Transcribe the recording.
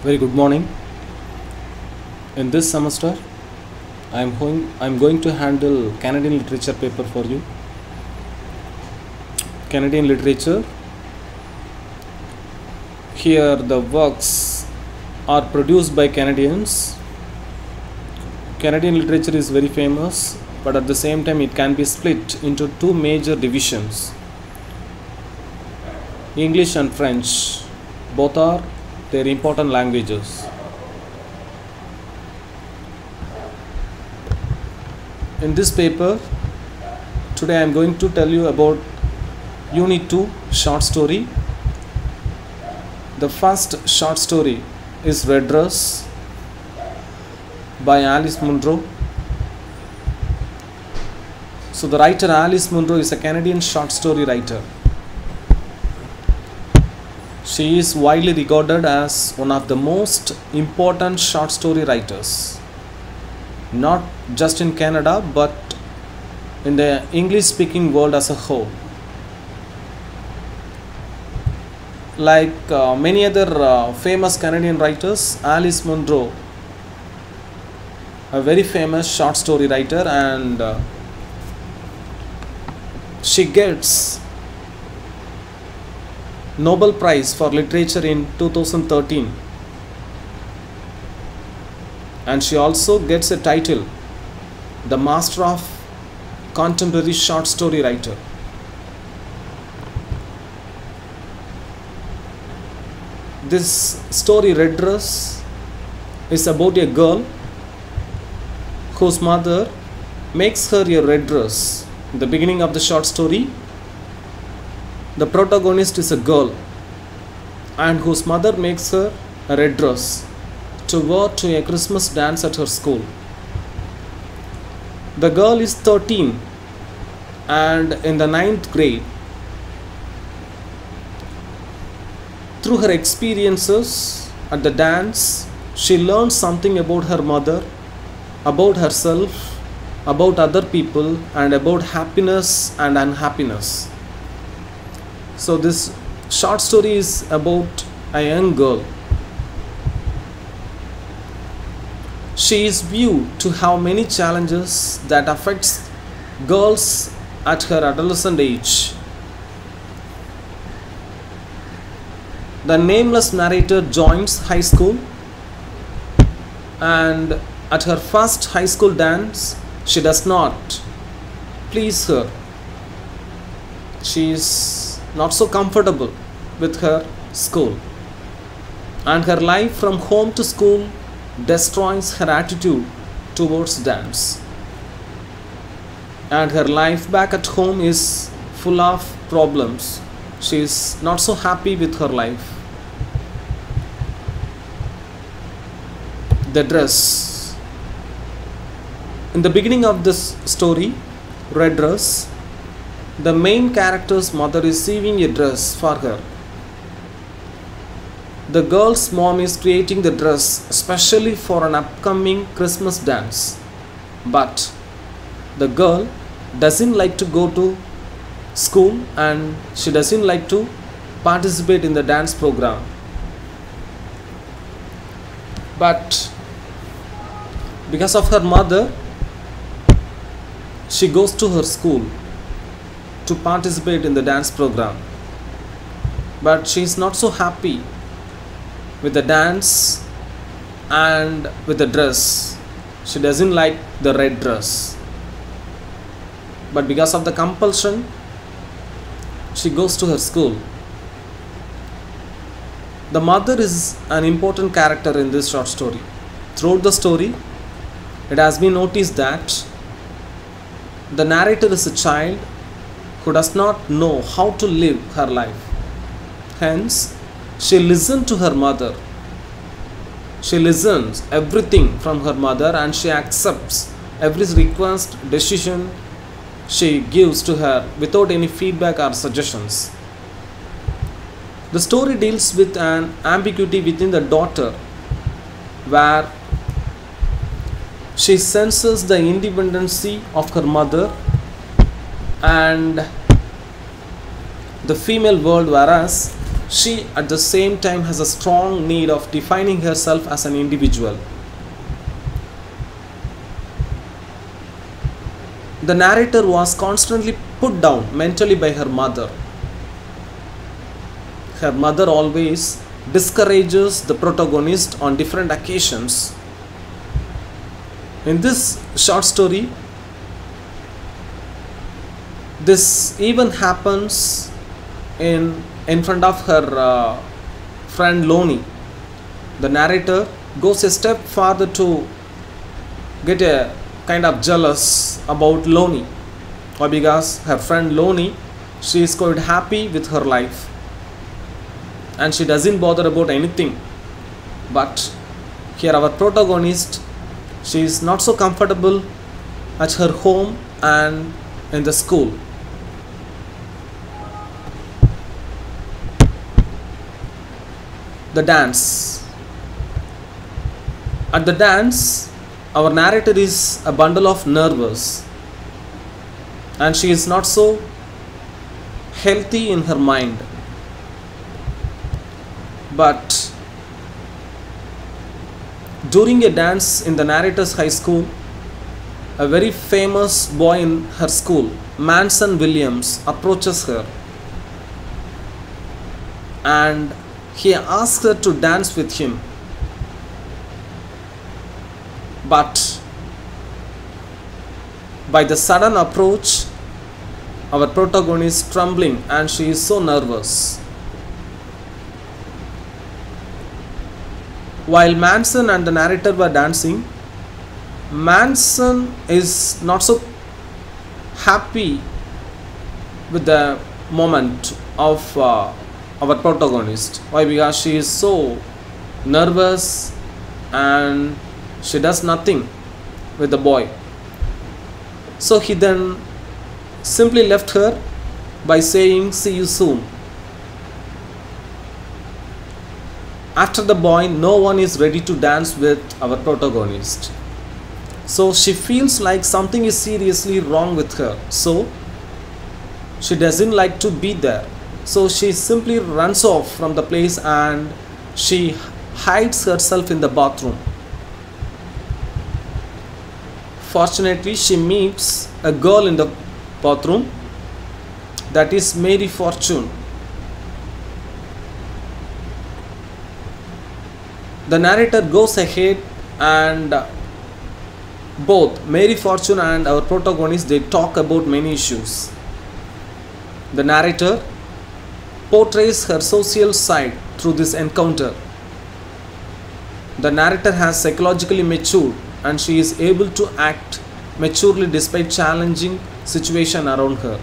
Very good morning. In this semester, I'm going to handle Canadian literature paper for you. Canadian literature. Here the works are produced by Canadians. Canadian literature is very famous, but at the same time it can be split into two major divisions. English and French. Both are their important languages. In this paper, today I am going to tell you about Unit 2 short story. The first short story is Red Dress by Alice Munro. So the writer Alice Munro is a Canadian short story writer. She is widely regarded as one of the most important short story writers, not just in Canada but in the English speaking world as a whole. Like many other famous Canadian writers, Alice Munro, a very famous short story writer, and she gets Nobel Prize for Literature in 2013, and she also gets a title, the Master of Contemporary Short Story Writer. This story, Red Dress, is about a girl whose mother makes her a red dress. In the beginning of the short story, the protagonist is a girl and whose mother makes her a red dress to wear to a Christmas dance at her school. The girl is 13 and in the 9th grade. Through her experiences at the dance, she learns something about her mother, about herself, about other people, and about happiness and unhappiness. So this short story is about a young girl. She is viewed to have many challenges that affects girls at her adolescent age. The nameless narrator joins high school, and at her first high school dance, she does not please her. She is not so comfortable with her school, and her life from home to school destroys her attitude towards dance, and her life back at home is full of problems. She is not so happy with her life. The dress. In the beginning of this story, Red Dress, the main character's mother is sewing a dress for her. The girl's mom is creating the dress especially for an upcoming Christmas dance. But the girl doesn't like to go to school and she doesn't like to participate in the dance program. But because of her mother, she goes to her school to participate in the dance program, but she is not so happy with the dance and with the dress. She doesn't like the red dress, but because of the compulsion, she goes to her school. The mother is an important character in this short story. Throughout the story, it has been noticed that the narrator is a child who does not know how to live her life. Hence, she listens to her mother. She listens everything from her mother and she accepts every request, decision she gives to her without any feedback or suggestions. The story deals with an ambiguity within the daughter, where she senses the independency of her mother and the female world, whereas she at the same time has a strong need of defining herself as an individual. The narrator was constantly put down mentally by her mother. Her mother always discourages the protagonist on different occasions. In this short story, this even happens in front of her friend Loni. The narrator goes a step farther to get a kind of jealous about Loni, or because her friend Loni, she is quite happy with her life and she doesn't bother about anything. But here our protagonist, she is not so comfortable at her home and in the school. The dance. At the dance, our narrator is a bundle of nerves and she is not so healthy in her mind. But during a dance in the narrator's high school, a very famous boy in her school, Manson Williams, approaches her and he asks her to dance with him. But by the sudden approach, our protagonist is trembling and she is so nervous. While Manson and the narrator were dancing, Manson is not so happy with the moment of our protagonist. Why? Because she is so nervous and she does nothing with the boy. So he then simply left her by saying, "See you soon." After the boy, no one is ready to dance with our protagonist. So she feels like something is seriously wrong with her. So she doesn't like to be there. So she simply runs off from the place and she hides herself in the bathroom. Fortunately, she meets a girl in the bathroom, that is Mary Fortune. The narrator goes ahead and both Mary Fortune and our protagonist, they talk about many issues. The narrator portrays her social side through this encounter. The narrator has psychologically matured and she is able to act maturely despite challenging situation around her.